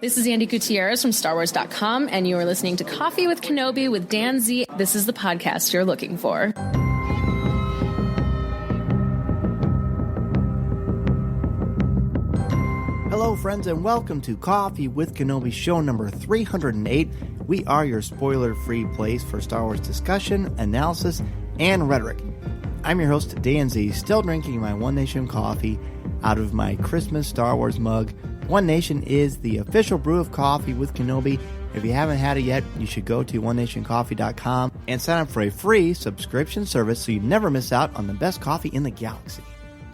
This is Andy Gutierrez from StarWars.com, and you are listening to Coffee with Kenobi with Dan Z. This is the podcast you're looking for. Hello, friends, and welcome to Coffee with Kenobi, show number 308. We are your spoiler-free place for Star Wars discussion, analysis, and rhetoric. I'm your host, Dan Z, still drinking my One Nation coffee out of my Christmas Star Wars mug. One Nation is the official brew of Coffee with Kenobi. If you haven't had it yet, you should go to onenationcoffee.com and sign up for a free subscription service so you never miss out on the best coffee in the galaxy.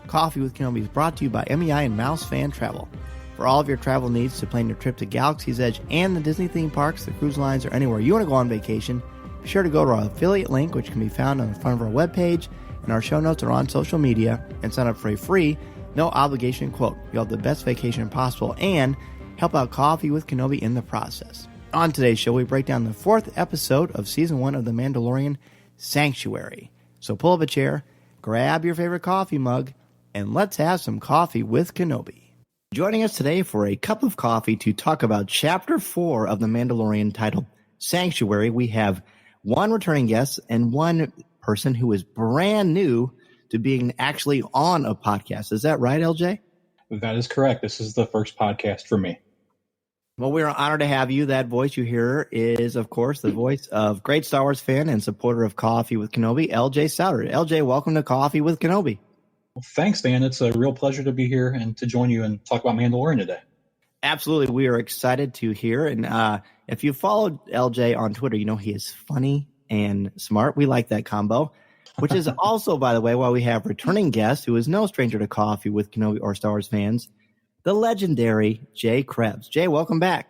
Coffee with Kenobi is brought to you by MEI and Mouse Fan Travel. For all of your travel needs to plan your trip to Galaxy's Edge and the Disney theme parks, the cruise lines, or anywhere you want to go on vacation, be sure to go to our affiliate link, which can be found on the front of our webpage, and our show notes are on social media, and sign up for a free, no obligation quote. You'll have the best vacation possible and help out Coffee with Kenobi in the process. On today's show, we break down the 4th episode of Season 1 of The Mandalorian, Sanctuary. So pull up a chair, grab your favorite coffee mug, and let's have some coffee with Kenobi. Joining us today for a cup of coffee to talk about Chapter 4 of The Mandalorian titled Sanctuary, we have one returning guest and one person who is brand new to being actually on a podcast. Is that right, LJ? That is correct. This is the first podcast for me. Well, we're honored to have you. That voice you hear is, of course, the voice of great Star Wars fan and supporter of Coffee with Kenobi, LJ Sowder. LJ, welcome to Coffee with Kenobi. Well, thanks, Dan. It's a real pleasure to be here and to join you and talk about Mandalorian today. Absolutely. We are excited to hear. And if you followed LJ on Twitter, you know he is funny and smart. We like that combo, which is also, by the way, why we have returning guest who is no stranger to Coffee with Kenobi or Star Wars fans, the legendary Jay Krebs. Jay, welcome back.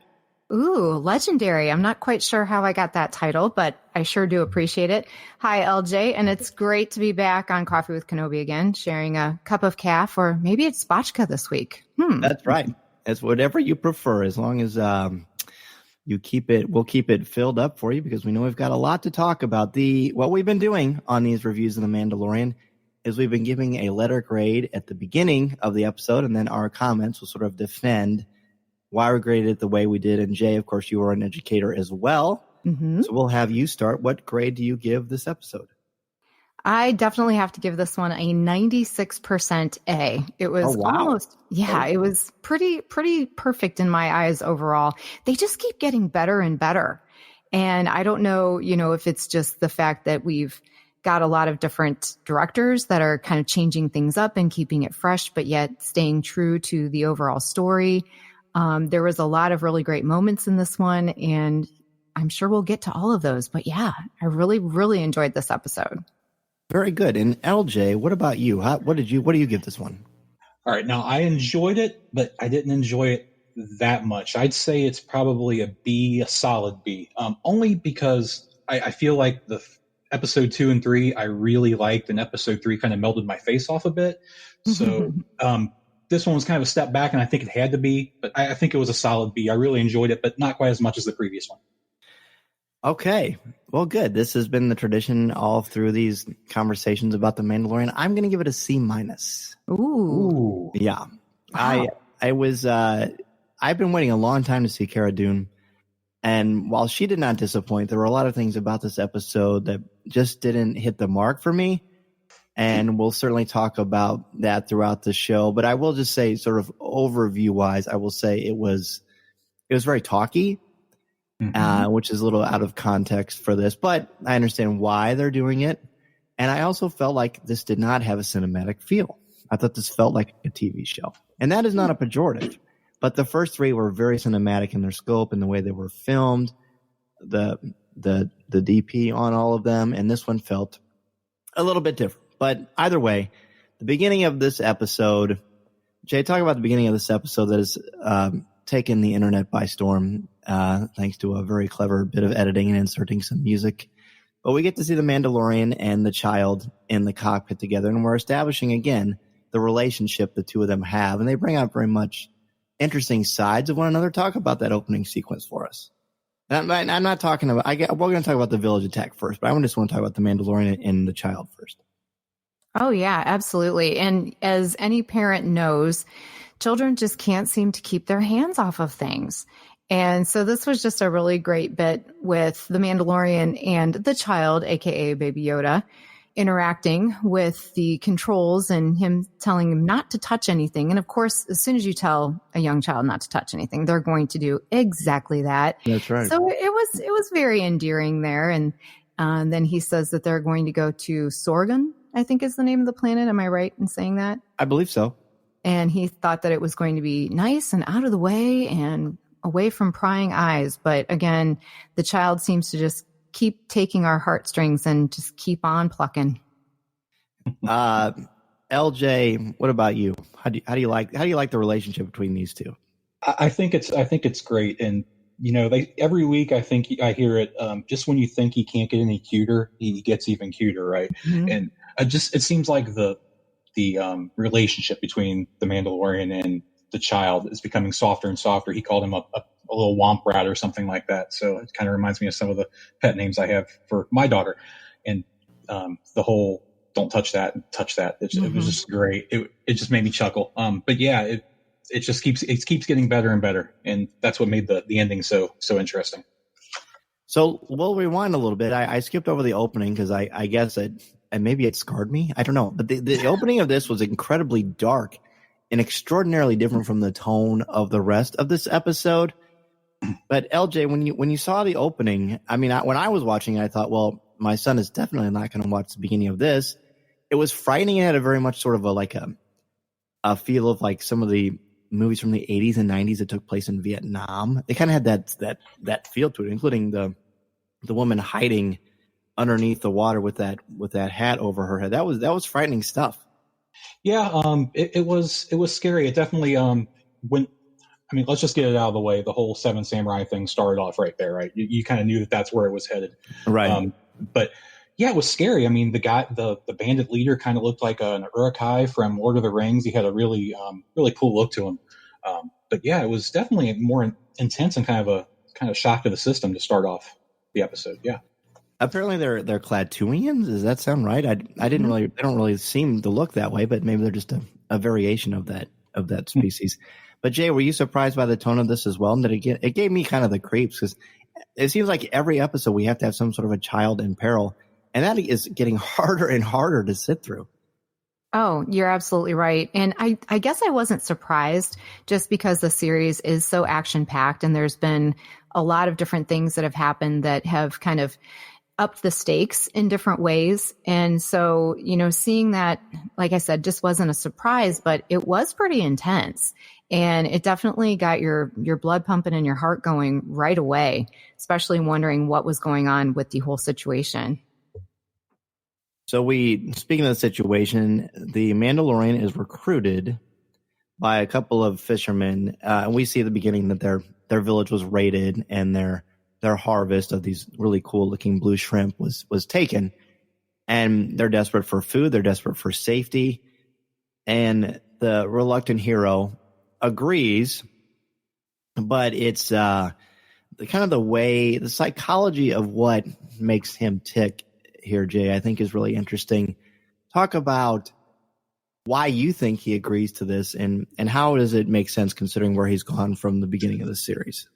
Ooh, legendary. I'm not quite sure how I got that title, but I sure do appreciate it. Hi, LJ, and it's great to be back on Coffee with Kenobi again, sharing a cup of caf, or maybe it's spotchka this week. That's right. It's whatever you prefer, as long as you keep it. We'll keep it filled up for you because we know we've got a lot to talk about. What we've been doing on these reviews of The Mandalorian is we've been giving a letter grade at the beginning of the episode, and then our comments will sort of defend why we graded it the way we did. And Jay, of course, you are an educator as well. Mm-hmm. So we'll have you start. What grade do you give this episode? I definitely have to give this one a 96% A. It was it was pretty perfect in my eyes overall. They just keep getting better and better. And I don't know, if it's just the fact that we've got a lot of different directors that are kind of changing things up and keeping it fresh, but yet staying true to the overall story. There was a lot of really great moments in this one, and I'm sure we'll get to all of those. But yeah, I really, really enjoyed this episode. Very good. And LJ, what about you? What do you give this one? All right. Now, I enjoyed it, but I didn't enjoy it that much. I'd say it's probably a B, a solid B, only because I feel like the episode 2 and 3 I really liked, and episode 3 kind of melted my face off a bit. So this one was kind of a step back, and I think it had to be, but I think it was a solid B. I really enjoyed it, but not quite as much as the previous one. Okay. Well, good. This has been the tradition all through these conversations about The Mandalorian. I'm going to give it a C-. Ooh. Yeah. Wow. I've been waiting a long time to see Cara Dune, and while she did not disappoint, there were a lot of things about this episode that just didn't hit the mark for me. And we'll certainly talk about that throughout the show. But I will just say, sort of overview-wise, I will say it was very talky, which is a little out of context for this. But I understand why they're doing it. And I also felt like this did not have a cinematic feel. I thought this felt like a TV show. And that is not a pejorative. But the first 3 were very cinematic in their scope and the way they were filmed, the DP on all of them. And this one felt a little bit different. But either way, the beginning of this episode, Jay, talk about the beginning of this episode that has taken the internet by storm, thanks to a very clever bit of editing and inserting some music. But we get to see the Mandalorian and the child in the cockpit together, and we're establishing, again, the relationship the two of them have. And they bring out very much interesting sides of one another. Talk about that opening sequence for us. I'm not talking about, we're going to talk about the village attack first, but I just want to talk about the Mandalorian and the child first. Oh, yeah, absolutely. And as any parent knows, children just can't seem to keep their hands off of things. And so this was just a really great bit with the Mandalorian and the child, aka Baby Yoda, interacting with the controls and him telling him not to touch anything. And of course, as soon as you tell a young child not to touch anything, they're going to do exactly that. That's right. So it was very endearing there. And then he says that they're going to go to Sorgan, I think is the name of the planet. Am I right in saying that? I believe so. And he thought that it was going to be nice and out of the way and away from prying eyes. But again, the child seems to just keep taking our heartstrings and just keep on plucking. LJ, what about you? How do you like the relationship between these two? I think it's great. And, every week I think I hear it, just when you think he can't get any cuter, he gets even cuter. Right. Mm-hmm. And it seems like the relationship between the Mandalorian and the child is becoming softer and softer. He called him a little womp rat or something like that. So it kind of reminds me of some of the pet names I have for my daughter. And the whole don't touch that and touch that. It was just great. It just made me chuckle. But yeah, it just keeps getting better and better. And that's what made the ending so interesting. So we'll rewind a little bit. I skipped over the opening because I guess and maybe it scarred me. I don't know. But the opening of this was incredibly dark and extraordinarily different from the tone of the rest of this episode. But LJ, when you saw the opening, I mean, when I was watching it, I thought, well, my son is definitely not going to watch the beginning of this. It was frightening. It had a very much sort of a feel of like some of the movies from the 80s and 90s that took place in Vietnam. They kind of had that feel to it, including the woman hiding underneath the water with that hat over her head. That was frightening stuff. Yeah, it was scary. It definitely let's just get it out of the way. The whole Seven Samurai thing started off right there, right? You kind of knew that that's where it was headed, right? But yeah, it was scary. I mean, the guy, the bandit leader, kind of looked like an Uruk-hai from Lord of the Rings. He had a really cool look to him. But yeah, it was definitely more intense and kind of shock to the system to start off the episode. Yeah. Apparently they're Klatooians. Does that sound right? I didn't really. They don't really seem to look that way, but maybe they're just a variation of that species. But Jay, were you surprised by the tone of this as well? And that it gave me kind of the creeps because it seems like every episode we have to have some sort of a child in peril, and that is getting harder and harder to sit through. Oh, you're absolutely right. And I guess I wasn't surprised just because the series is so action packed and there's been a lot of different things that have happened that have kind of upped the stakes in different ways. And so, seeing that, like I said, just wasn't a surprise, but it was pretty intense. And it definitely got your blood pumping and your heart going right away, especially wondering what was going on with the whole situation. So speaking of the situation, the Mandalorian is recruited by a couple of fishermen. And we see at the beginning that their village was raided and their harvest of these really cool looking blue shrimp was taken. And they're desperate for food. They're desperate for safety. And the reluctant hero agrees, but it's the psychology of what makes him tick here, Jay, I think is really interesting. Talk about why you think he agrees to this and how does it make sense considering where he's gone from the beginning of the series?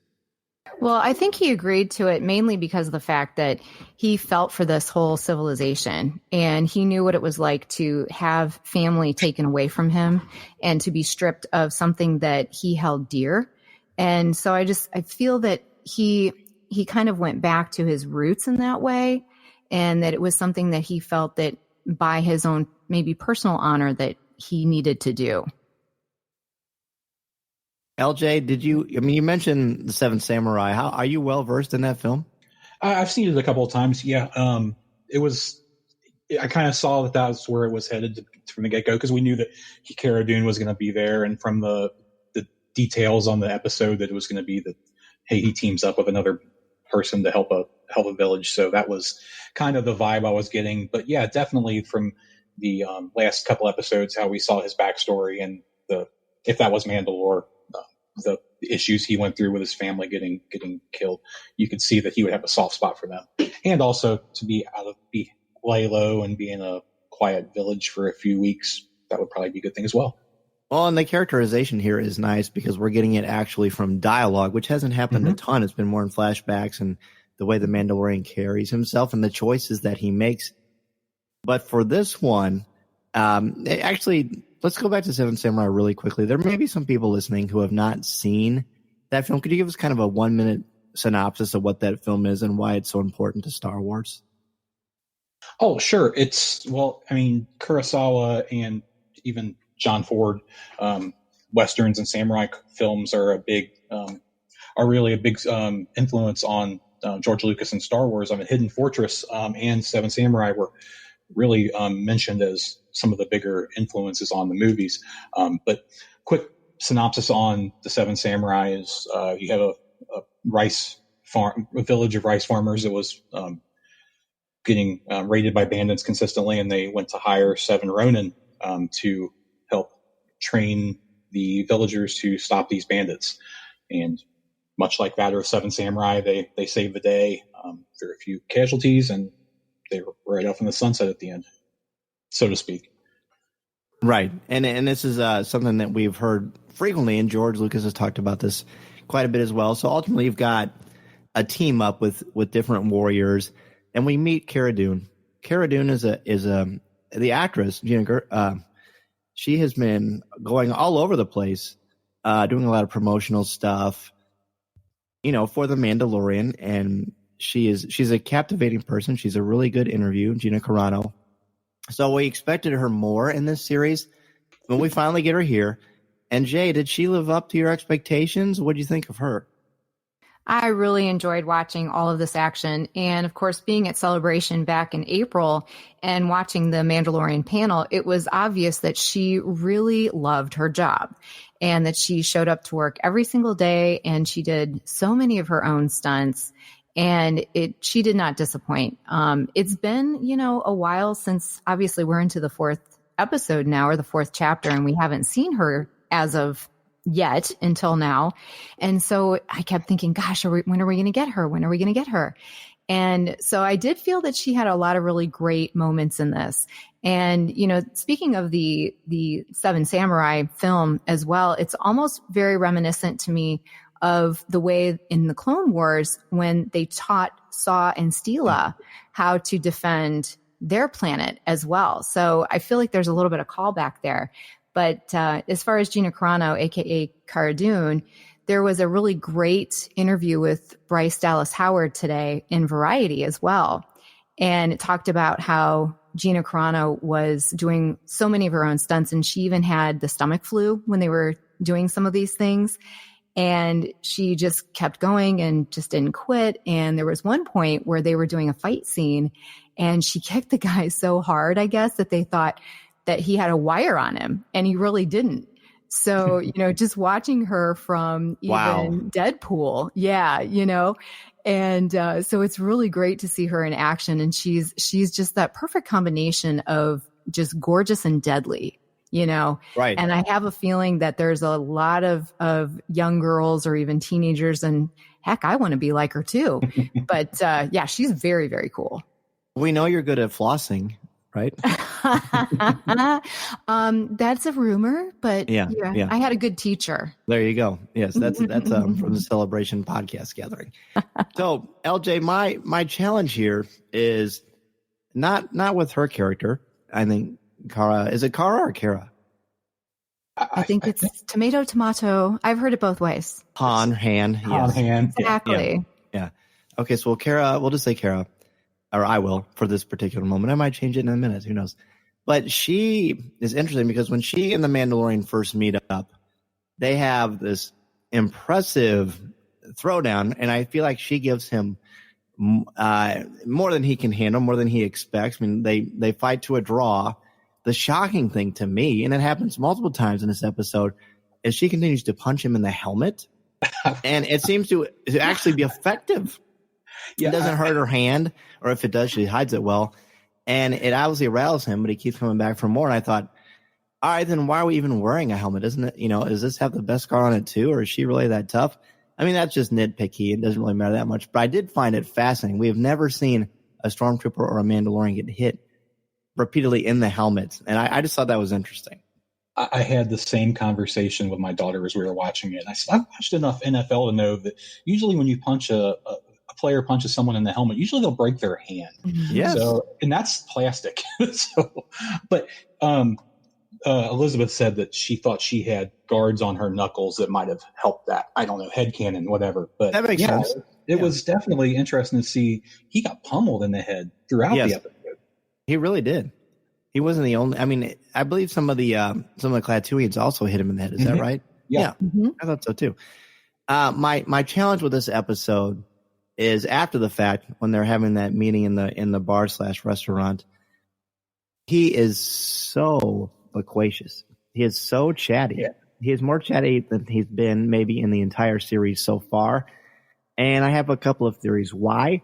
Well, I think he agreed to it mainly because of the fact that he felt for this whole civilization and he knew what it was like to have family taken away from him and to be stripped of something that he held dear. And so I feel that he kind of went back to his roots in that way, and that it was something that he felt that by his own maybe personal honor that he needed to do. LJ, you mentioned the Seven Samurai. Are you well versed in that film? I've seen it a couple of times. Yeah. I kind of saw that was where it was headed from the get-go because we knew that Cara Dune was going to be there, and from the details on the episode that it was going to be that, hey, he teams up with another person to help a village. So that was kind of the vibe I was getting. But yeah, definitely from the last couple episodes, how we saw his backstory and if that was Mandalore, the issues he went through with his family getting killed, you could see that he would have a soft spot for them. And also to lay low and be in a quiet village for a few weeks, that would probably be a good thing as well. Well, and the characterization here is nice because we're getting it actually from dialogue, which hasn't happened a ton. It's been more in flashbacks and the way the Mandalorian carries himself and the choices that he makes. But for this one, actually, let's go back to Seven Samurai really quickly. There may be some people listening who have not seen that film. Could you give us kind of a 1-minute synopsis of what that film is and why it's so important to Star Wars? Oh, sure. Kurosawa and even John Ford, Westerns and samurai films are really a big influence on George Lucas and Star Wars. Hidden Fortress and Seven Samurai were really mentioned as some of the bigger influences on the movies. But quick synopsis on the Seven Samurai is you have a rice farm, a village of rice farmers that was getting raided by bandits consistently, and they went to hire 7 Ronin to help train the villagers to stop these bandits. And much like that of Seven Samurai, they saved the day. There are a few casualties, and they were right off in the sunset at the end, so to speak. Right. And this is something that we've heard frequently, and George Lucas has talked about this quite a bit as well. So ultimately, you've got a team up with different warriors, and we meet Cara Dune. Cara Dune is the actress, Gina. She has been going all over the place, doing a lot of promotional stuff, for the Mandalorian, and she's a captivating person. She's a really good interview, Gina Carano. So we expected her more in this series when we finally get her here. And Jay, did she live up to your expectations? What do you think of her? I really enjoyed watching all of this action. And of course, being at Celebration back in April and watching the Mandalorian panel, it was obvious that she really loved her job and that she showed up to work every single day, and she did so many of her own stunts, and she did not disappoint. It's been, a while since, obviously we're into the 4th episode now, or the 4th chapter, and we haven't seen her as of yet until now. And so I kept thinking, gosh, when are we going to get her? When are we going to get her? And so I did feel that she had a lot of really great moments in this. And, speaking of the Seven Samurai film as well, it's almost very reminiscent to me of the way in the Clone Wars when they taught Saw and Steela how to defend their planet as well. So I feel like there's a little bit of callback there. But as far as Gina Carano, a.k.a. Cara Dune, there was a really great interview with Bryce Dallas Howard today in Variety as well. And it talked about how Gina Carano was doing so many of her own stunts, and she even had the stomach flu when they were doing some of these things. And she just kept going and just didn't quit. And there was one point where they were doing a fight scene, and she kicked the guy so hard, I guess, that they thought that he had a wire on him, and he really didn't. So, just watching her from even Deadpool. Yeah. And so it's really great to see her in action. And she's just that perfect combination of just gorgeous and deadly, Right. And I have a feeling that there's a lot of young girls or even teenagers, and heck, I want to be like her too. But yeah, she's very, very cool. We know you're good at flossing, right? That's a rumor, but yeah, I had a good teacher. There you go. Yes, that's from the Celebration podcast gathering. So, LJ, my challenge here is not with her character. I think Cara, is it Cara or Cara? I think it's tomato. I've heard it both ways. Han. Exactly. Yeah. Okay, so we'll just say Cara. Or I will for this particular moment. I might change it in a minute. Who knows? But she is interesting because when she and the Mandalorian first meet up, they have this impressive throwdown, and I feel like she gives him more than he can handle, more than he expects. I mean, they fight to a draw. The shocking thing to me, and it happens multiple times in this episode, is she continues to punch him in the helmet, and it seems to actually be effective. Yeah, it doesn't hurt her hand, or if it does, she hides it well. And it obviously rattles him, but he keeps coming back for more. And I thought, all right, then why are we even wearing a helmet? Isn't it, does this have the best scar on it too? Or is she really that tough? I mean, that's just nitpicky. It doesn't really matter that much. But I did find it fascinating. We have never seen a stormtrooper or a Mandalorian get hit repeatedly in the helmet. And I just thought that was interesting. I had the same conversation with my daughter as we were watching it. And I said, I've watched enough NFL to know that usually when you punch a player punches someone in the helmet, usually they'll break their hand. Yes. So, and that's plastic. But Elizabeth said that she thought she had guards on her knuckles that might have helped that. I don't know, headcanon, whatever. But that makes sense. It was definitely interesting to see he got pummeled in the head throughout the episode. He really did. He wasn't the only. I mean, I believe some of the Klatooians also hit him in the head. Is that right? Yeah. I thought so too. My challenge with this episode is after the fact when they're having that meeting in the bar / restaurant. He is so loquacious. He is so chatty. Yeah. He is more chatty than he's been maybe in the entire series so far. And I have a couple of theories why,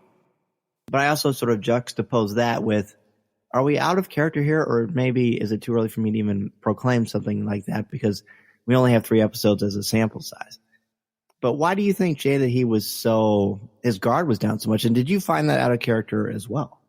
but I also sort of juxtapose that with, are we out of character here, or maybe is it too early for me to even proclaim something like that because we only have 3 episodes as a sample size? But why do you think, Jay, that his guard was down so much? And did you find that out of character as well?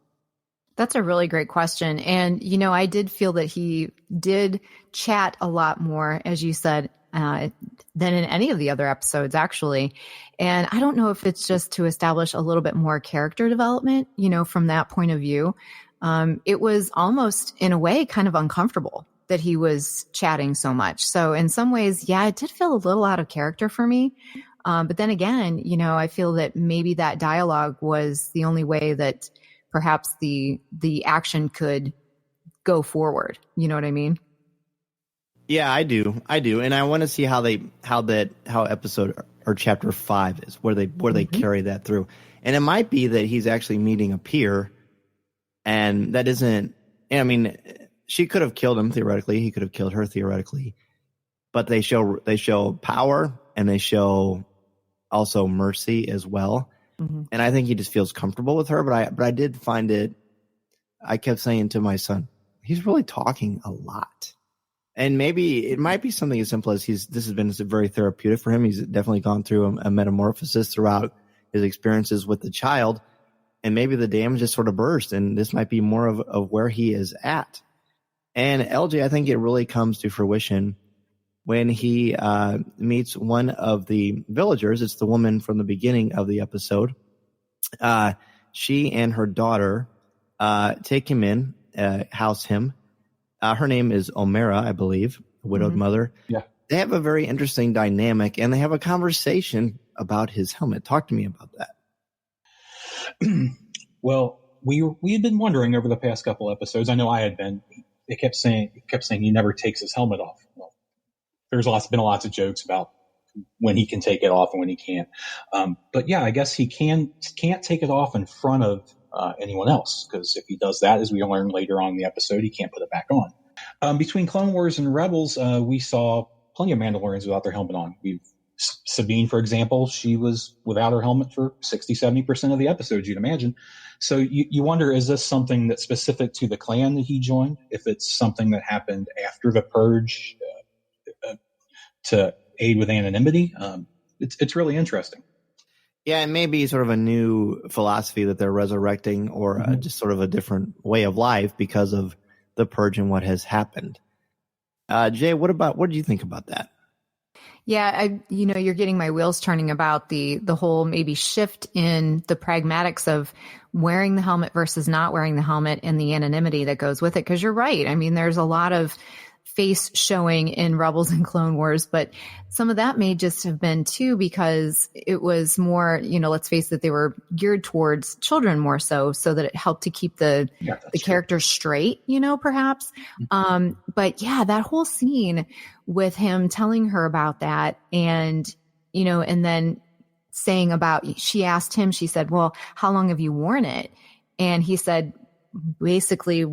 That's a really great question. And, I did feel that he did chat a lot more, as you said, than in any of the other episodes, actually. And I don't know if it's just to establish a little bit more character development, from that point of view. It was almost, in a way, kind of uncomfortable that he was chatting so much. So in some ways, yeah, it did feel a little out of character for me. But then again, I feel that maybe that dialogue was the only way that perhaps the action could go forward. You know what I mean? Yeah, I do. And I want to see how episode or chapter 5 is, where they carry that through. And it might be that he's actually meeting a peer, and that isn't, I mean, she could have killed him theoretically. He could have killed her theoretically. But they show power, and they show also mercy as well. Mm-hmm. And I think he just feels comfortable with her. But I did find it, I kept saying to my son, he's really talking a lot. And maybe it might be something as simple as this has been very therapeutic for him. He's definitely gone through a metamorphosis throughout his experiences with the child. And maybe the dam just sort of burst, and this might be more of where he is at. And LJ, I think it really comes to fruition when he meets one of the villagers. It's the woman from the beginning of the episode. She and her daughter take him in, house him. Her name is Omera, I believe, a widowed mother. Yeah. They have a very interesting dynamic, and they have a conversation about his helmet. Talk to me about that. Well, we had been wondering over the past couple episodes. I know I had been. They kept saying he never takes his helmet off. Well, there's been lots of jokes about when he can take it off and when he can't. But yeah, I guess he can't take it off in front of anyone else, because if he does that, as we learn later on in the episode, he can't put it back on. Between Clone Wars and Rebels, we saw plenty of Mandalorians without their helmet on. Sabine, for example, she was without her helmet for 60-70% of the episodes, you'd imagine. So you wonder, is this something that's specific to the clan that he joined? If it's something that happened after the purge to aid with anonymity? It's really interesting. Yeah, it may be sort of a new philosophy that they're resurrecting, or just sort of a different way of life because of the purge and what has happened. Jay, what do you think about that? Yeah, you're getting my wheels turning about the whole maybe shift in the pragmatics of wearing the helmet versus not wearing the helmet, and the anonymity that goes with it. Because you're right. I mean, there's a lot of face showing in Rebels and Clone Wars, but some of that may just have been too because it was more, let's face it, they were geared towards children more so that it helped to keep the characters straight, perhaps. But yeah, that whole scene with him telling her about that, and and then saying about, she asked him, she said, well, how long have you worn it? And he said, basically,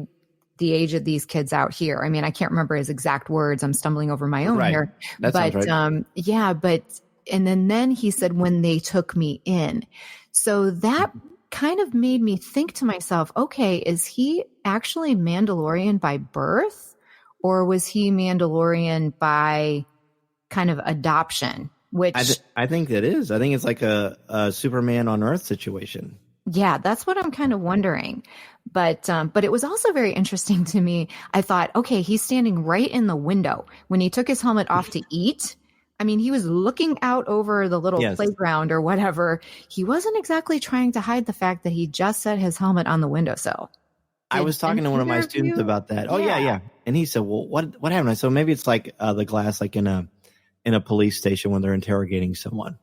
the age of these kids out here. I mean, I can't remember his exact words. I'm stumbling over my own here. That sounds right. And then he said, when they took me in. So that kind of made me think to myself, okay, is he actually Mandalorian by birth, or was he Mandalorian by kind of adoption? Which I think that is. I think it's like a Superman on Earth situation. Yeah, that's what I'm kind of wondering. But it was also very interesting to me. I thought, okay, he's standing right in the window. When he took his helmet off to eat, I mean, he was looking out over the little playground or whatever. He wasn't exactly trying to hide the fact that he just set his helmet on the windowsill. I was talking to one of my students about that. Oh, yeah. And he said, well, what happened? So maybe it's like the glass, like in a police station when they're interrogating someone.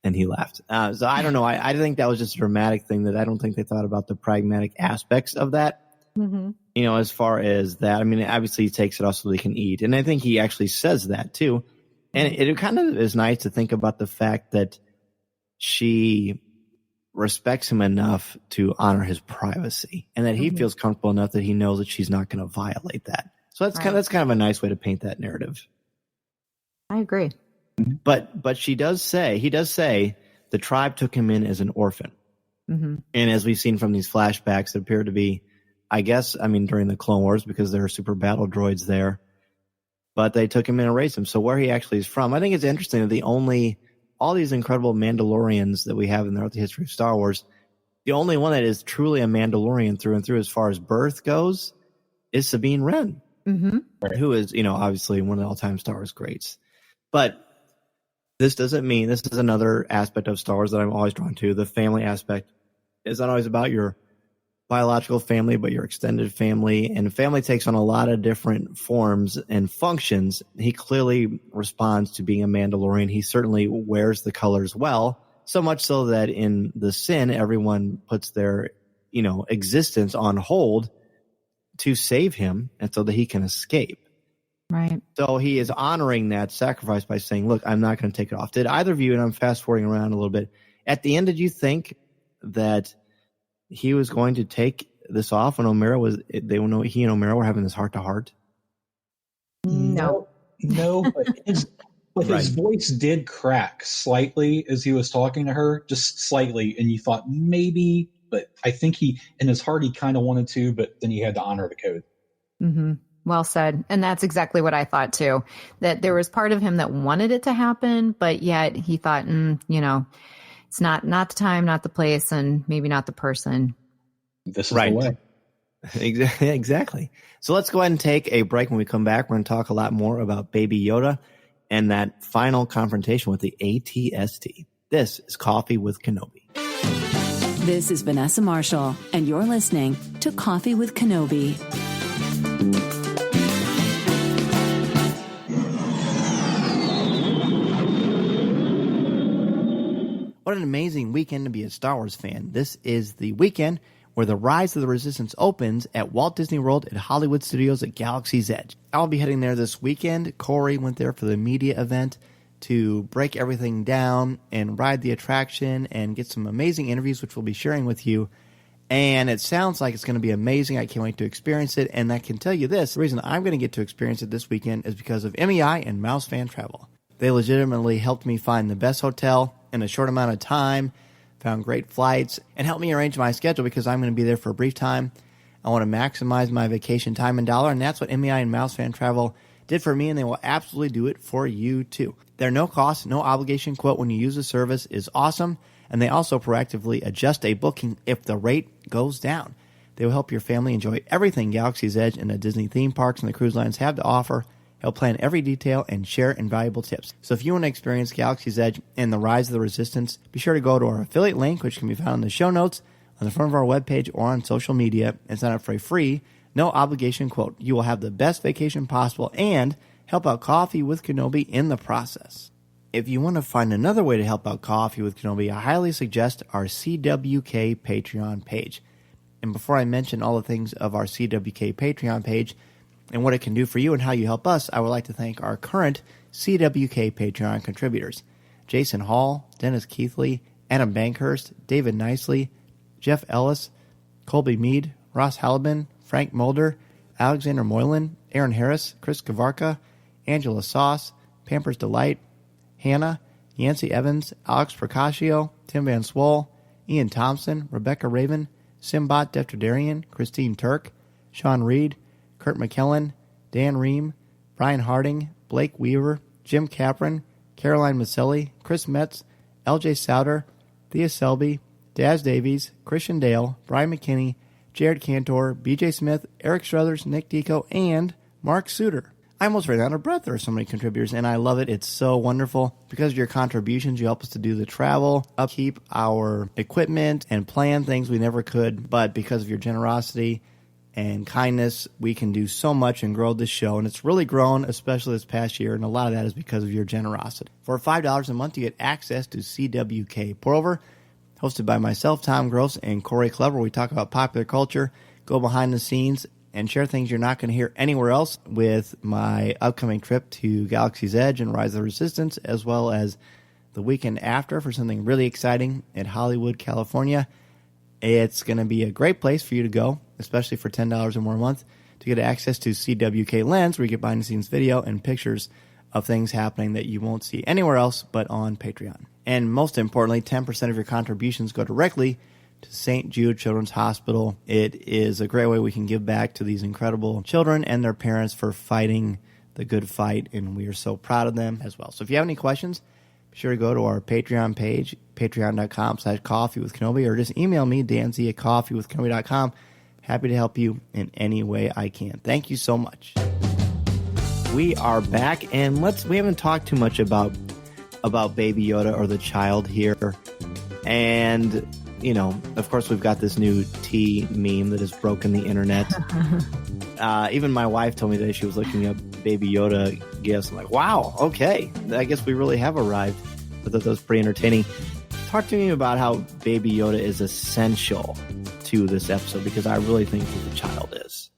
And he laughed. So I don't know. I think that was just a dramatic thing that I don't think they thought about the pragmatic aspects of that. Mm-hmm. You know, as far as that, I mean, obviously he takes it off so they can eat. And I think he actually says that too. And it kind of is nice to think about the fact that she respects him enough to honor his privacy and that he feels comfortable enough that he knows that she's not going to violate that. So that's kind of a nice way to paint that narrative. I agree. But he does say the tribe took him in as an orphan. Mm-hmm. And as we've seen from these flashbacks, it appeared to be, during the Clone Wars, because there are super battle droids there, but they took him in and raised him. So where he actually is from, I think it's interesting that all these incredible Mandalorians that we have throughout the history of Star Wars, the only one that is truly a Mandalorian through and through as far as birth goes is Sabine Wren, who is, obviously one of the all-time Star Wars greats. But this doesn't mean, this is another aspect of Star Wars that I'm always drawn to. The family aspect is not always about your biological family, but your extended family. And family takes on a lot of different forms and functions. He clearly responds to being a Mandalorian. He certainly wears the colors well, so much so that in the Sin, everyone puts their, existence on hold to save him and so that he can escape. Right. So he is honoring that sacrifice by saying, look, I'm not going to take it off. Did either of you, and I'm fast forwarding around a little bit, at the end, did you think that he was going to take this off when he and Omera were having this heart to heart? No, but his voice did crack slightly as he was talking to her, just slightly. And you thought maybe, but I think in his heart, he kind of wanted to, but then he had to honor the code. Mm-hmm. Well said. And that's exactly what I thought too, that there was part of him that wanted it to happen, but yet he thought, it's not the time, not the place, and maybe not the person. This is the way. Exactly. So let's go ahead and take a break. When we come back, we're going to talk a lot more about Baby Yoda and that final confrontation with the AT-ST. This is Coffee with Kenobi. This is Vanessa Marshall, and you're listening to Coffee with Kenobi. What an amazing weekend to be a Star Wars fan. This is the weekend where The Rise of the Resistance opens at Walt Disney World at Hollywood Studios at Galaxy's Edge. I'll be heading there this weekend. Corey went there for the media event to break everything down and ride the attraction and get some amazing interviews, which we'll be sharing with you. And it sounds like it's going to be amazing. I can't wait to experience it. And I can tell you this, the reason I'm going to get to experience it this weekend is because of MEI and Mouse Fan Travel. They legitimately helped me find the best hotel in a short amount of time, found great flights, and helped me arrange my schedule because I'm going to be there for a brief time. I want to maximize my vacation time and dollar, and that's what MEI and Mouse Fan Travel did for me, and they will absolutely do it for you too. Their no-cost, no-obligation quote when you use the service is awesome, and they also proactively adjust a booking if the rate goes down. They will help your family enjoy everything Galaxy's Edge and the Disney theme parks and the cruise lines have to offer. He'll plan every detail and share invaluable tips. So if you want to experience Galaxy's Edge and the Rise of the Resistance, be sure to go to our affiliate link, which can be found in the show notes, on the front of our webpage, or on social media, and sign up for a free, no-obligation quote. You will have the best vacation possible and help out Coffee with Kenobi in the process. If you want to find another way to help out Coffee with Kenobi, I highly suggest our CWK Patreon page. And before I mention all the things of our CWK Patreon page, and what it can do for you and how you help us, I would like to thank our current CWK Patreon contributors: Jason Hall, Dennis Keithley, Adam Bankhurst, David Nicely, Jeff Ellis, Colby Mead, Ross Halliban, Frank Mulder, Alexander Moylan, Aaron Harris, Chris Kavarka, Angela Sauce, Pampers Delight, Hannah, Yancey Evans, Alex Procaccio, Tim Van Swol, Ian Thompson, Rebecca Raven, Simbot Defterdarian, Christine Turk, Sean Reed, Kurt McKellen, Dan Ream, Brian Harding, Blake Weaver, Jim Capron, Caroline Maselli, Chris Metz, LJ Sowder, Thea Selby, Daz Davies, Christian Dale, Brian McKinney, Jared Cantor, BJ Smith, Eric Struthers, Nick Deco, and Mark Sowder. I almost ran out of breath. There are so many contributors, and I love it. It's so wonderful. Because of your contributions, you help us to do the travel, upkeep our equipment, and plan things we never could. But because of your generosity and kindness, we can do so much and grow this show. And it's really grown, especially this past year, and a lot of that is because of your generosity. For $5 a month, you get access to CWK Pour-Over, hosted by myself, Tom Gross, and Corey Clever. We talk about popular culture, go behind the scenes, and share things you're not going to hear anywhere else with my upcoming trip to Galaxy's Edge and Rise of the Resistance, as well as the weekend after for something really exciting at Hollywood, California. It's going to be a great place for you to go, especially for $10 or more a month, to get access to CWK Lens, where you get behind-the-scenes video and pictures of things happening that you won't see anywhere else but on Patreon. And most importantly, 10% of your contributions go directly to St. Jude Children's Hospital. It is a great way we can give back to these incredible children and their parents for fighting the good fight, and we are so proud of them as well. So if you have any questions, be sure to go to our Patreon page, patreon.com/coffeewithkenobi, or just email me, danz@coffeewithkenobi.com. Happy to help you in any way I can. Thank you so much. We are back, and we haven't talked too much about Baby Yoda or the child here. And you know, of course, we've got this new tea meme that has broken the internet. Even my wife told me that she was looking up Baby Yoda gifts. I'm like, wow, okay. I guess we really have arrived. I thought that was pretty entertaining. Talk to me about how Baby Yoda is essential to this episode, because I really think that the child is.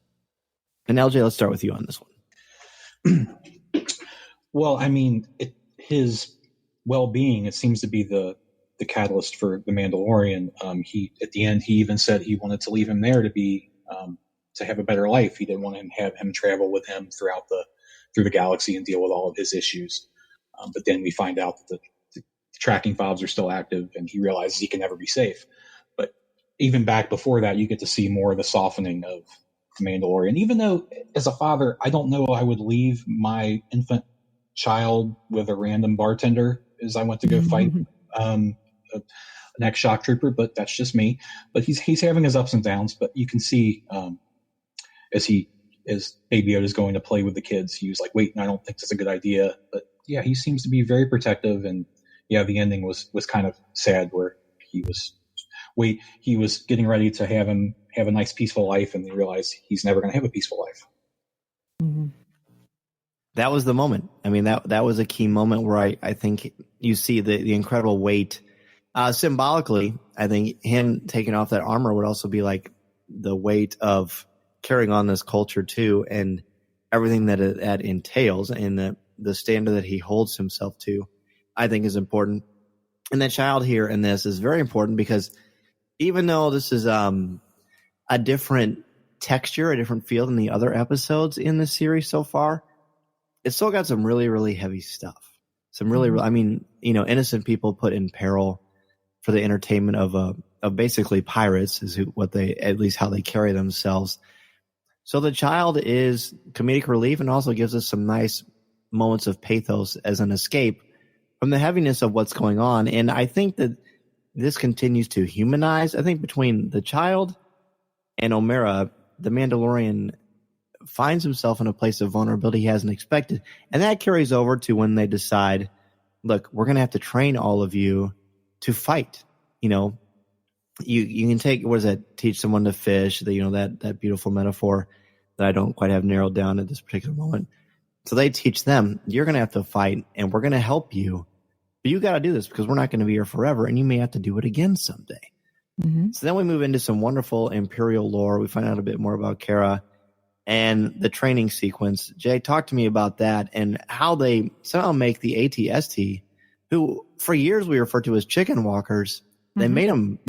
And LJ, let's start with you on this one. Well, I mean, his well-being, it seems to be the catalyst for the Mandalorian. He at the end, he even said he wanted to leave him there to have a better life. He didn't want to have him travel with him through the galaxy and deal with all of his issues. But then we find out that the tracking fobs are still active, and he realizes he can never be safe. But even back before that, you get to see more of the softening of the Mandalorian. Even though, as a father, I don't know I would leave my infant child with a random bartender as I went to go fight an ex-shock trooper, but that's just me. But he's having his ups and downs. But you can see as Baby Yoda is going to play with the kids, he was like, "Wait, I don't think that's a good idea." But yeah, he seems to be very protective. And yeah, the ending was kind of sad, where he was getting ready to have him have a nice peaceful life, and he realized he's never going to have a peaceful life. Mm-hmm. That was the moment. I mean, that was a key moment where I think you see the incredible weight. Symbolically, I think him taking off that armor would also be like the weight of carrying on this culture too, and everything that entails, and the standard that he holds himself to, I think is important. And the child here in this is very important, because even though this is a different texture, a different feel than the other episodes in the series so far, it's still got some really, really heavy stuff. Some really, I mean, you know, innocent people put in peril for the entertainment of basically pirates is at least how they carry themselves. So the child is comedic relief, and also gives us some nice moments of pathos as an escape from the heaviness of what's going on. And I think that this continues to humanize. I think between the child and Omera, the Mandalorian finds himself in a place of vulnerability he hasn't expected. And that carries over to when they decide, look, we're going to have to train all of you to fight. You know, you can take, teach someone to fish, that beautiful metaphor that I don't quite have narrowed down at this particular moment. So they teach them, you're going to have to fight, and we're going to help you. But you got to do this, because we're not going to be here forever, and you may have to do it again someday. Mm-hmm. So then we move into some wonderful Imperial lore. We find out a bit more about Cara and the training sequence. Jay, talk to me about that and how they somehow make the AT-ST, who for years we referred to as chicken walkers. They made them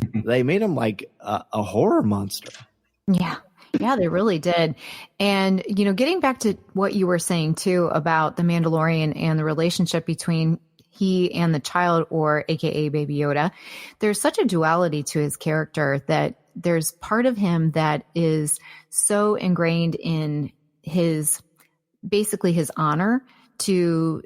like a horror monster. Yeah, they really did. And, you know, getting back to what you were saying too about the Mandalorian and the relationship between he and the child, or AKA Baby Yoda, there's such a duality to his character that there's part of him that is so ingrained in basically his honor to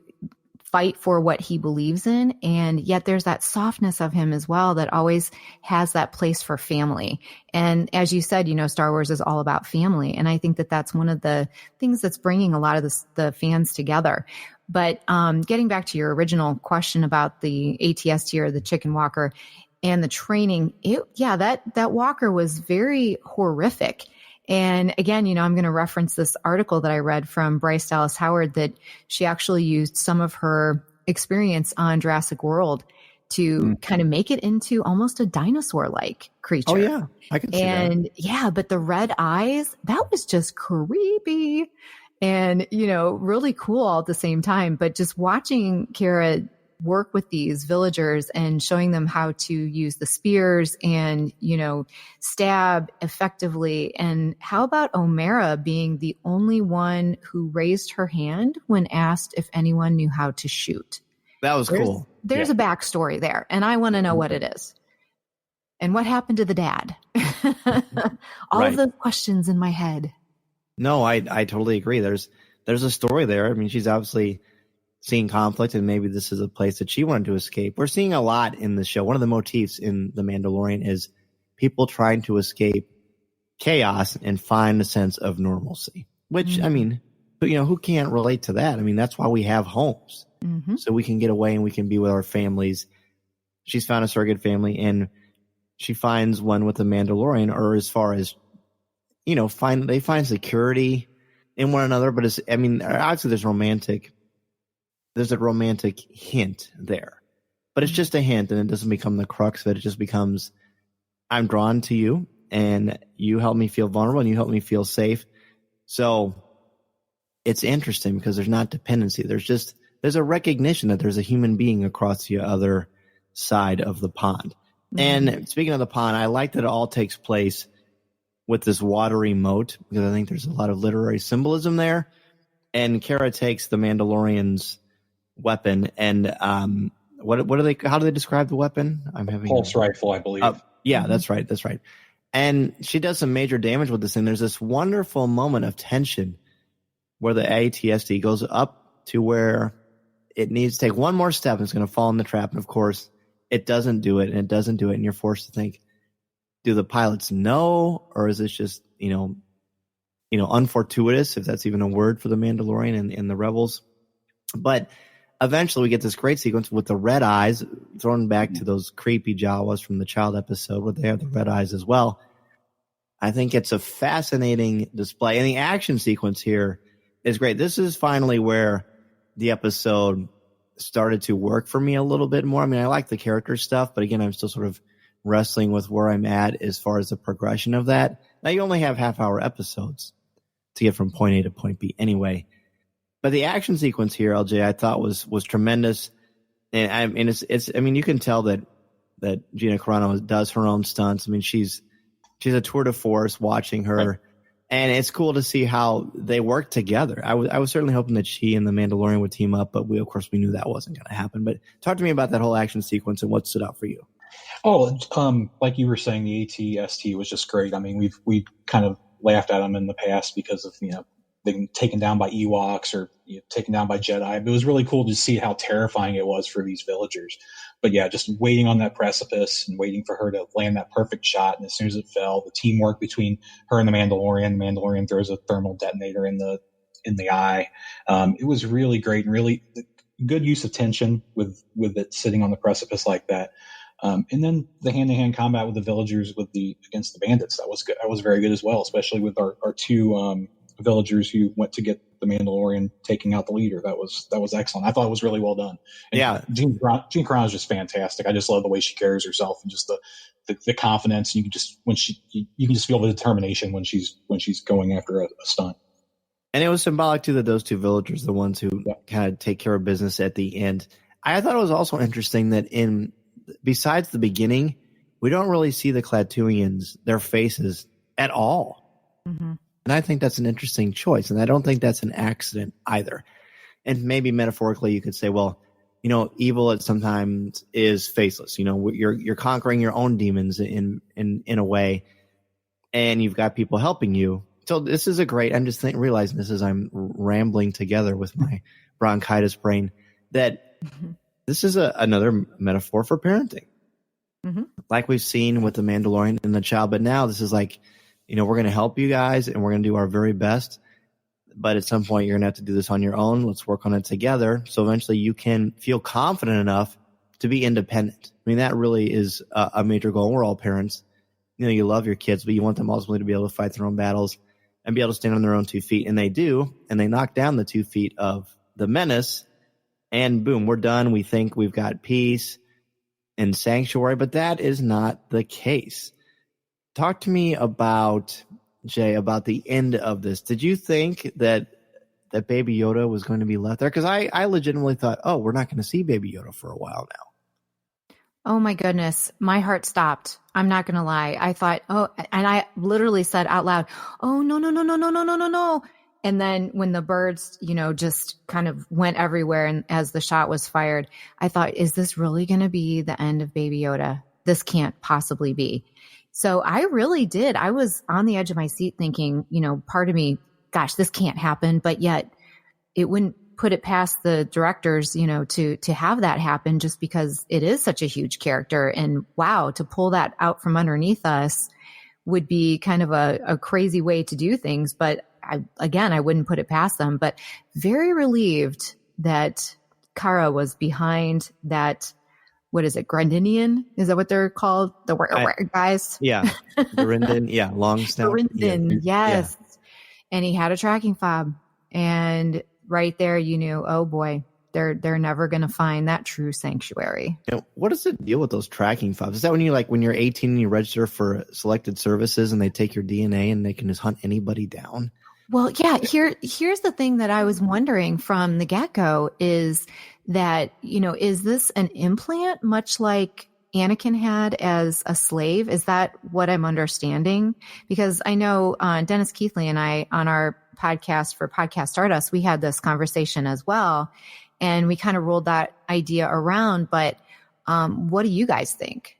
fight for what he believes in. And yet there's that softness of him as well that always has that place for family. And as you said, Star Wars is all about family. And I think that that's one of the things that's bringing a lot of the fans together. But getting back to your original question about the ATST or the chicken walker and the training, that walker was very horrific. And again, I'm going to reference this article that I read from Bryce Dallas Howard that she actually used some of her experience on Jurassic World to kind of make it into almost a dinosaur-like creature. Oh, yeah. I can see that. And yeah, but the red eyes, that was just creepy and, really cool all at the same time. But just watching Cara work with these villagers and showing them how to use the spears and, stab effectively. And how about Omera being the only one who raised her hand when asked if anyone knew how to shoot? That was cool. There's a backstory there, and I want to know what it is. And what happened to the dad? All of those questions in my head. No, I totally agree. There's a story there. I mean, she's obviously seeing conflict, and maybe this is a place that she wanted to escape. We're seeing a lot in the show. One of the motifs in The Mandalorian is people trying to escape chaos and find a sense of normalcy, which, I mean, who can't relate to that? I mean, that's why we have homes. So we can get away and we can be with our families. She's found a surrogate family, and she finds one with the Mandalorian, or as far as, they find security in one another. But obviously there's a romantic hint there, but it's just a hint, and it doesn't become the crux of it. It just becomes, I'm drawn to you, and you help me feel vulnerable, and you help me feel safe. So it's interesting because there's not dependency. There's a recognition that there's a human being across the other side of the pond. And speaking of the pond, I like that it all takes place with this watery moat, because I think there's a lot of literary symbolism there. And Cara takes the Mandalorian's weapon, and what do they? How do they describe the weapon? I'm having pulse rifle, I believe. That's right. And she does some major damage with this thing. There's this wonderful moment of tension where the ATST goes up to where it needs to take one more step, and it's going to fall in the trap. And of course, it doesn't do it, and you're forced to think: do the pilots know, or is this just unfortuitous, if that's even a word for the Mandalorian and the rebels? But eventually we get this great sequence with the red eyes, thrown back to those creepy Jawas from the child episode where they have the red eyes as well. I think it's a fascinating display. And the action sequence here is great. This is finally where the episode started to work for me a little bit more. I mean, I like the character stuff, but again, I'm still sort of wrestling with where I'm at as far as the progression of that. Now, you only have half-hour episodes to get from point A to point B anyway. But the action sequence here, LJ, I thought was tremendous. And you can tell that Gina Carano does her own stunts. I mean, she's a tour de force watching her. Right. And it's cool to see how they work together. I was certainly hoping that she and the Mandalorian would team up, but we knew that wasn't going to happen. But talk to me about that whole action sequence and what stood out for you. Oh, like you were saying, the ATST was just great. I mean, we kind of laughed at them in the past because of, being taken down by Ewoks or taken down by Jedi. It was really cool to see how terrifying it was for these villagers. But yeah, just waiting on that precipice and waiting for her to land that perfect shot. And as soon as it fell, the teamwork between her and the Mandalorian throws a thermal detonator in the eye. It was really great and really good use of tension with it sitting on the precipice like that. And then the hand-to-hand combat with the villagers against the bandits, that was good. That was very good as well, especially with our two villagers who went to get the Mandalorian taking out the leader. That was excellent. I thought it was really well done. And yeah, Gina Carano is just fantastic. I just love the way she carries herself and just the confidence. You can just feel the determination when she's going after a stunt. And it was symbolic too that those two villagers, the ones who kind of take care of business at the end. I thought it was also interesting that besides the beginning, we don't really see the Klatooinians, their faces at all. Mm-hmm. And I think that's an interesting choice. And I don't think that's an accident either. And maybe metaphorically, you could say, well, evil sometimes is faceless. You're conquering your own demons in a way, and you've got people helping you. So this is realizing this as I'm rambling together with my bronchitis brain, that this is another metaphor for parenting. Like we've seen with the Mandalorian and the child, but now this is like, we're going to help you guys and we're going to do our very best. But at some point, you're going to have to do this on your own. Let's work on it together. So eventually you can feel confident enough to be independent. I mean, that really is a major goal. We're all parents. You love your kids, but you want them ultimately to be able to fight their own battles and be able to stand on their own 2 feet. And they do. And they knock down the 2 feet of the menace. And boom, we're done. We think we've got peace and sanctuary, but that is not the case. Talk to me about, Jay, about the end of this. Did you think that Baby Yoda was going to be left there? Because I legitimately thought, we're not going to see Baby Yoda for a while now. Oh my goodness. My heart stopped. I'm not going to lie. I thought, and I literally said out loud, oh, no, no, no, no, no, no, no, no, no. And then when the birds, just kind of went everywhere and as the shot was fired, I thought, is this really going to be the end of Baby Yoda? This can't possibly be. So I really did. I was on the edge of my seat thinking, part of me, gosh, this can't happen. But yet it wouldn't put it past the directors, to have that happen just because it is such a huge character. And wow, to pull that out from underneath us would be kind of a crazy way to do things. But I wouldn't put it past them, but very relieved that Cara was behind that. What is it? Grendinian? Is that what they're called? The guys? Yeah. Grendin. Yeah. Long snout. Grendin. Yes. Yeah. And he had a tracking fob. And right there, you knew, oh boy, they're never going to find that true sanctuary. What is the deal with those tracking fobs? Is that when you're 18 and you register for selected services and they take your DNA and they can just hunt anybody down? Well, yeah, here's the thing that I was wondering from the get-go is that, is this an implant much like Anakin had as a slave? Is that what I'm understanding? Because I know Dennis Keithley and I, on our podcast for Podcast Stardust, we had this conversation as well, and we kind of rolled that idea around. But what do you guys think?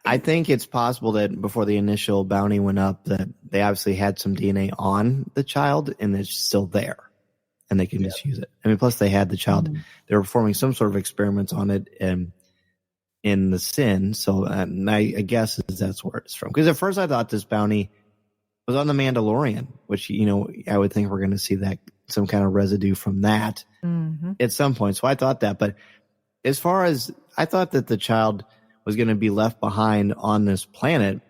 I think it's possible that before the initial bounty went up that they obviously had some DNA on the child and it's still there and they can just use it. I mean, plus they had the child, they were performing some sort of experiments on it in the sin. So I guess that's where it's from. Because at first I thought this bounty was on the Mandalorian, which, I would think we're going to see that some kind of residue from that at some point. So I thought that, but as far as I thought that the child was going to be left behind on this planet.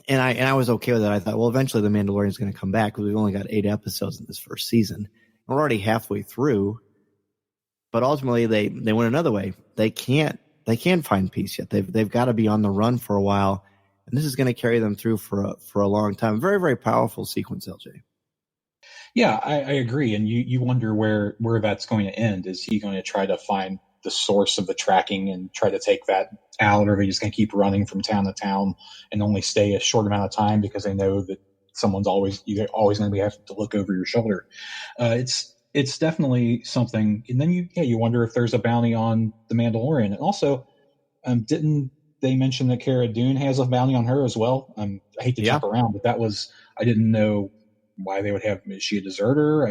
And I was okay with that. I thought, well, eventually the Mandalorian is going to come back because we've only got 8 episodes in this first season. We're already halfway through, but ultimately they went another way. They can't find peace yet. They've got to be on the run for a while. And this is going to carry them through for a long time. Very, very powerful sequence, LJ. Yeah, I agree. And you wonder where that's going to end. Is he going to try to find the source of the tracking and try to take that out, or are they just going to keep running from town to town and only stay a short amount of time because they know that someone's always going to be having to look over your shoulder? It's definitely something. And then you wonder if there's a bounty on the Mandalorian. And also, didn't they mention that Cara Dune has a bounty on her as well? I hate to jump around, but I didn't know why they would have. Is she a deserter?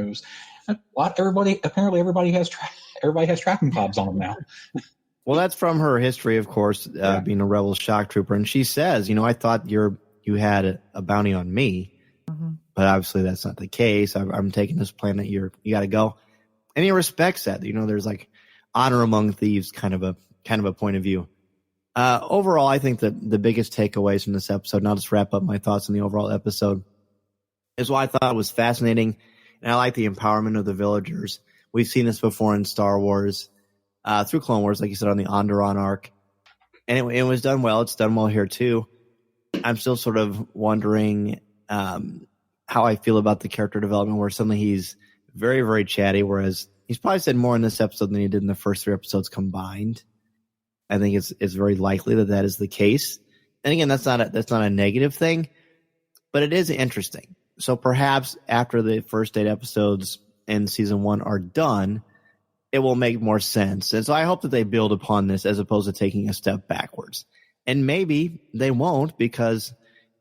Everybody has tracking fobs on them now. Well, that's from her history, of course, being a rebel shock trooper. And she says, I thought you had a bounty on me, but obviously that's not the case. I'm taking this planet. You got to go. And he respects that. There's like honor among thieves kind of a point of view. Overall, I think that the biggest takeaways from this episode, and I'll just wrap up my thoughts on the overall episode, is what I thought was fascinating. And I like the empowerment of the villagers. We've seen this before in Star Wars, through Clone Wars, like you said, on the Onderon arc. And it was done well. It's done well here, too. I'm still sort of wondering how I feel about the character development, where suddenly he's very, very chatty, whereas he's probably said more in this episode than he did in the first 3 episodes combined. I think it's very likely that is the case. And again, that's not a negative thing, but it is interesting. So perhaps after the first 8 episodes in season 1 are done, it will make more sense. And so I hope that they build upon this as opposed to taking a step backwards. And maybe they won't, because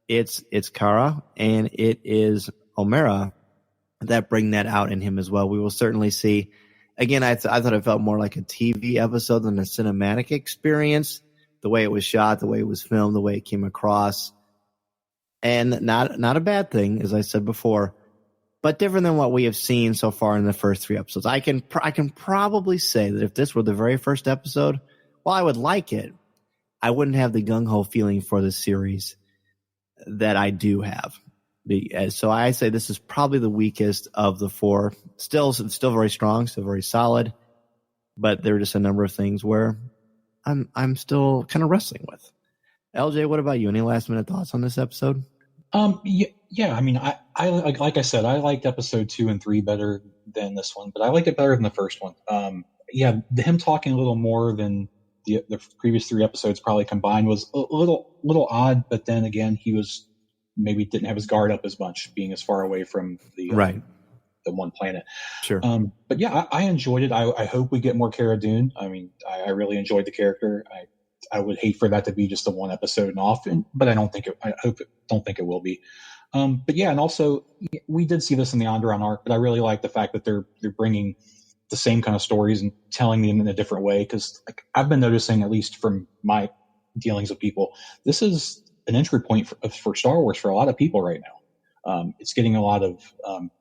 it's Cara and it is Omera that bring that out in him as well. We will certainly see again, I thought it felt more like a TV episode than a cinematic experience. The way it was shot, the way it was filmed, the way it came across. And not a bad thing, as I said before, but different than what we have seen so far in the first 3 episodes. I can probably say that if this were the very first episode, while I would like it, I wouldn't have the gung-ho feeling for the series that I do have. So I say this is probably the weakest of the 4. Still very strong, still very solid, but there are just a number of things where I'm still kind of wrestling with. LJ, what about you? Any last minute thoughts on this episode? Yeah. I mean, I like I said, I liked episode 2 and 3 better than this one, but I liked it better than the first one. Him talking a little more than the previous 3 episodes probably combined was a little odd, but then again, he was maybe didn't have his guard up as much, being as far away from the one planet. Sure. But yeah, I enjoyed it. I hope we get more Cara Dune. I mean, I really enjoyed the character. I would hate for that to be just a 1 episode and off, but I don't think it will be. But yeah, and also we did see this in the Onderon arc, but I really like the fact that they're bringing the same kind of stories and telling them in a different way. Because I've been noticing, at least from my dealings with people, this is an entry point for Star Wars for a lot of people right now. It's getting a lot of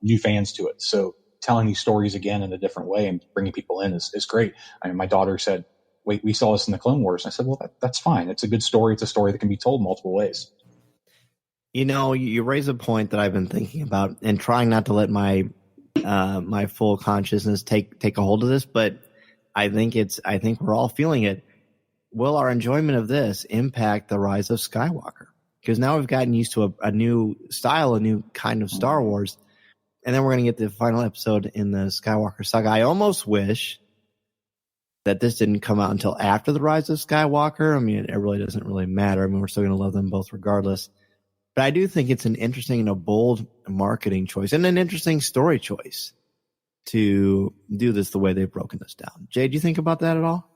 new fans to it. So telling these stories again in a different way and bringing people in is great. I mean, my daughter said, "Wait, we saw this in the Clone Wars." And I said, "Well, that's fine. It's a good story. It's a story that can be told multiple ways." You know, you raise a point that I've been thinking about and trying not to let my full consciousness take a hold of this, but I think we're all feeling it. Will our enjoyment of this impact the rise of Skywalker? Because now we've gotten used to a new style, a new kind of Star Wars, and then we're going to get the final episode in the Skywalker saga. I almost wish that this didn't come out until after the rise of Skywalker. I mean, it really doesn't really matter. I mean, we're still going to love them both regardless. But I do think it's an interesting and a bold marketing choice and an interesting story choice to do this the way they've broken this down. Jay, do you think about that at all?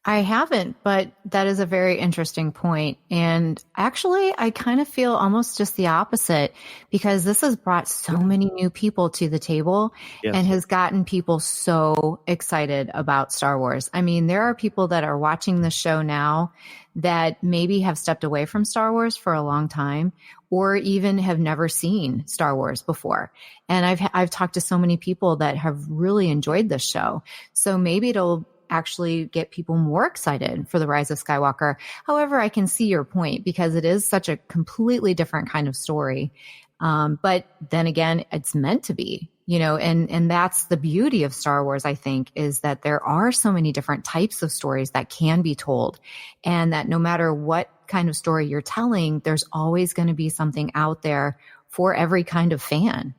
I haven't, but that is a very interesting point. And actually, I kind of feel almost just the opposite, because this has brought so many new people to the table and has gotten people so excited about Star Wars. I mean, there are people that are watching the show now that maybe have stepped away from Star Wars for a long time, or even have never seen Star Wars before. And I've talked to so many people that have really enjoyed this show. So maybe it'll actually get people more excited for the Rise of Skywalker. However, I can see your point, because it is such a completely different kind of story. But then again, it's meant to be, and that's the beauty of Star Wars, I think, is that there are so many different types of stories that can be told, and that no matter what kind of story you're telling, there's always going to be something out there for every kind of fan.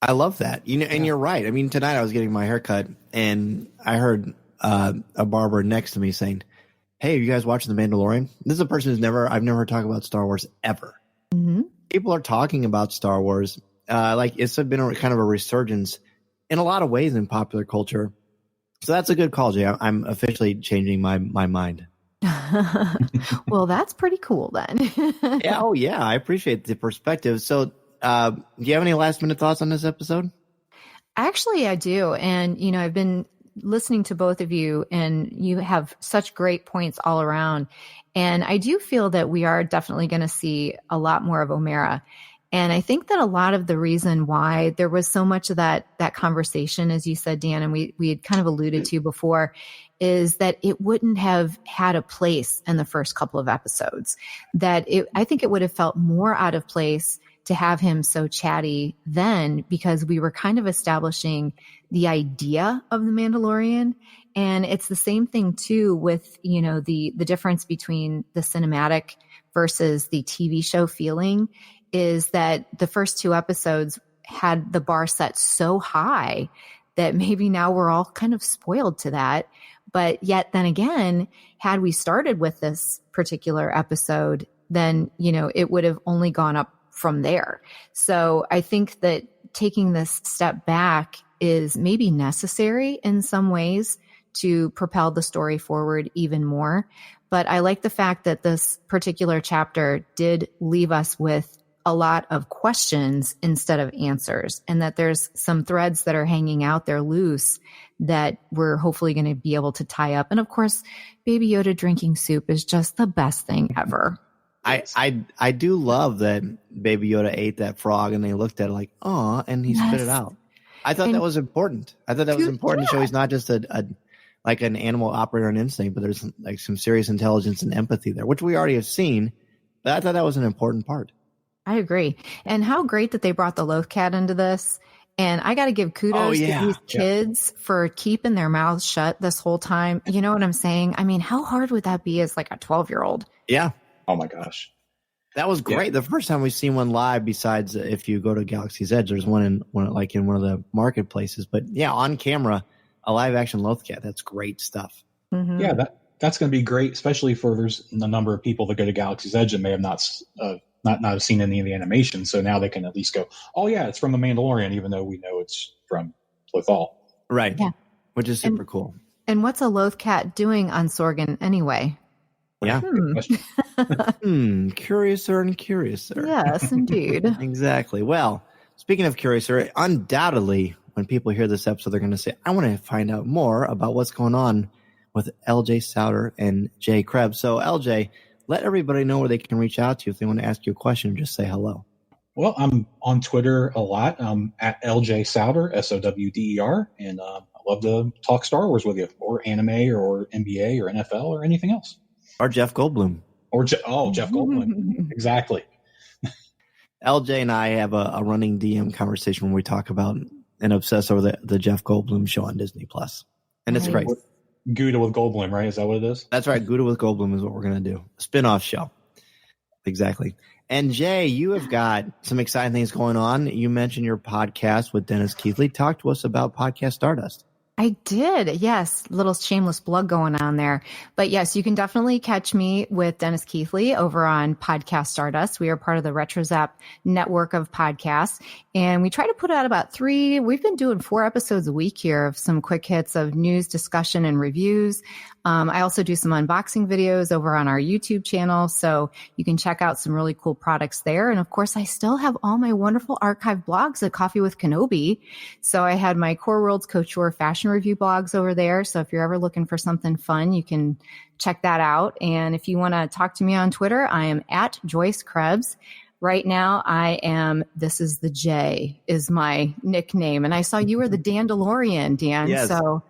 I love that. And you're right. I mean, tonight I was getting my hair cut and I heard a barber next to me saying, "Hey, are you guys watching The Mandalorian?" This is a person I've never heard talk about Star Wars ever. Mm-hmm. People are talking about Star Wars. It's been kind of a resurgence in a lot of ways in popular culture. So that's a good call, Jay. I'm officially changing my mind. Well, that's pretty cool then. Yeah. Oh yeah. I appreciate the perspective. So, do you have any last minute thoughts on this episode? Actually, I do. And, I've been listening to both of you, and you have such great points all around. And I do feel that we are definitely going to see a lot more of Omera. And I think that a lot of the reason why there was so much of that conversation, as you said, Dan, and we had kind of alluded to before, is that it wouldn't have had a place in the first couple of episodes. I think it would have felt more out of place to have him so chatty then, because we were kind of establishing the idea of the Mandalorian. And it's the same thing too with, the difference between the cinematic versus the TV show feeling, is that the first 2 episodes had the bar set so high that maybe now we're all kind of spoiled to that. But yet then again, had we started with this particular episode, then, it would have only gone up from there. So I think that taking this step back is maybe necessary in some ways to propel the story forward even more. But I like the fact that this particular chapter did leave us with a lot of questions instead of answers, and that there's some threads that are hanging out there loose that we're hopefully going to be able to tie up. And of course, Baby Yoda drinking soup is just the best thing ever. I do love that Baby Yoda ate that frog and they looked at it like, oh, and he spit it out. I thought that was important. I thought that was important to show he's not just like an animal operator on instinct, but there's like some serious intelligence and empathy there, which we already have seen. But I thought that was an important part. I agree. And how great that they brought the loaf cat into this. And I got to give kudos to these kids for keeping their mouths shut this whole time. You know what I'm saying? I mean, how hard would that be as like a 12-year-old? Yeah. Oh my gosh. That was great. Yeah. The first time we've seen one live, besides if you go to Galaxy's Edge, there's one in one of the marketplaces. But yeah, on camera, a live action loaf cat. That's great stuff. Mm-hmm. Yeah, that's going to be great, especially for there's a number of people that go to Galaxy's Edge and may have not have seen any of the animation. So now they can at least go, oh yeah, it's from The Mandalorian, even though we know it's from Lothal. Right. Yeah. Which is super cool. And what's a loaf cat doing on Sorgan anyway? Yeah. Curiouser and curiouser. Yes, indeed. Exactly. Well, speaking of curiouser, undoubtedly, when people hear this episode, they're going to say, I want to find out more about what's going on with LJ Sowder and Jay Krebs. So, LJ, let everybody know where they can reach out to you if they want to ask you a question. Just say hello. Well, I'm on Twitter a lot. At LJ Sowder, SOWDER, and I love to talk Star Wars with you, or anime, or NBA, or NFL, or anything else. Or Jeff Goldblum. Jeff Goldblum. Exactly. LJ and I have a running DM conversation when we talk about and obsess over the Jeff Goldblum show on Disney Plus. And it's great. Gouda with Goldblum, right? Is that what it is? That's right. Gouda with Goldblum is what we're going to do. A spin-off show. Exactly. And Jay, you have got some exciting things going on. You mentioned your podcast with Dennis Keithley. Talk to us about Podcast Stardust. I did. Yes. Little shameless plug going on there. But yes, you can definitely catch me with Dennis Keithley over on Podcast Stardust. We are part of the RetroZap network of podcasts. And we try to put out about we've been doing 4 episodes a week here of some quick hits of news, discussion, and reviews. I also do some unboxing videos over on our YouTube channel. So you can check out some really cool products there. And of course, I still have all my wonderful archived blogs at Coffee with Kenobi. So I had my Core Worlds Couture fashion review blogs over there. So if you're ever looking for something fun, you can check that out. And if you want to talk to me on Twitter, I am at Joyce Krebs. Right now, This is the J is my nickname. And I saw you were the Dandalorian, Dan. Yes. So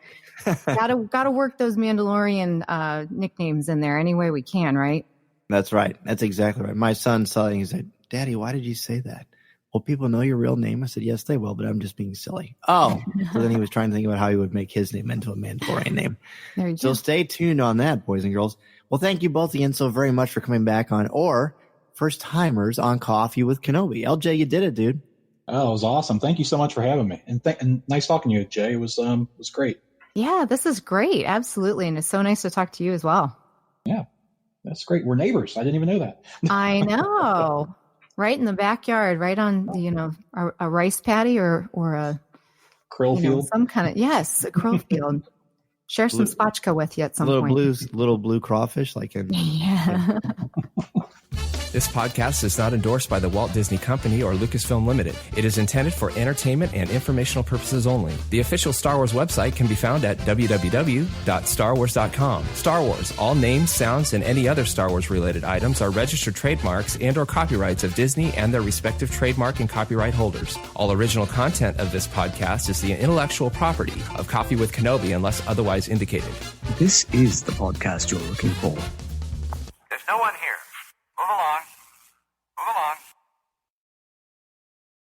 gotta work those Mandalorian nicknames in there any way we can, right? That's right. That's exactly right. My son saw it and he said, Daddy, why did you say that? Will people know your real name? I said, yes, they will, but I'm just being silly. Oh, so then he was trying to think about how he would make his name into a Mandalorian name. There you go. So stay tuned on that, boys and girls. Well, thank you both again so very much for coming back on, or first timers on Coffee with Kenobi. LJ, you did it, dude. Oh, it was awesome. Thank you so much for having me. And nice talking to you, Jay. It was great. Yeah, this is great. Absolutely. And it's so nice to talk to you as well. Yeah, that's great. We're neighbors. I didn't even know that. I know. Right in the backyard, right on, a rice paddy or a krill field. Some kind of, yes, a krill field. Share some spotchka with you at some point. Little blue crawfish like in. Yeah. This podcast is not endorsed by the Walt Disney Company or Lucasfilm Limited. It is intended for entertainment and informational purposes only. The official Star Wars website can be found at www.starwars.com. Star Wars, all names, sounds, and any other Star Wars-related items are registered trademarks and/or copyrights of Disney and their respective trademark and copyright holders. All original content of this podcast is the intellectual property of Coffee with Kenobi unless otherwise indicated. This is the podcast you're looking for. There's no one here.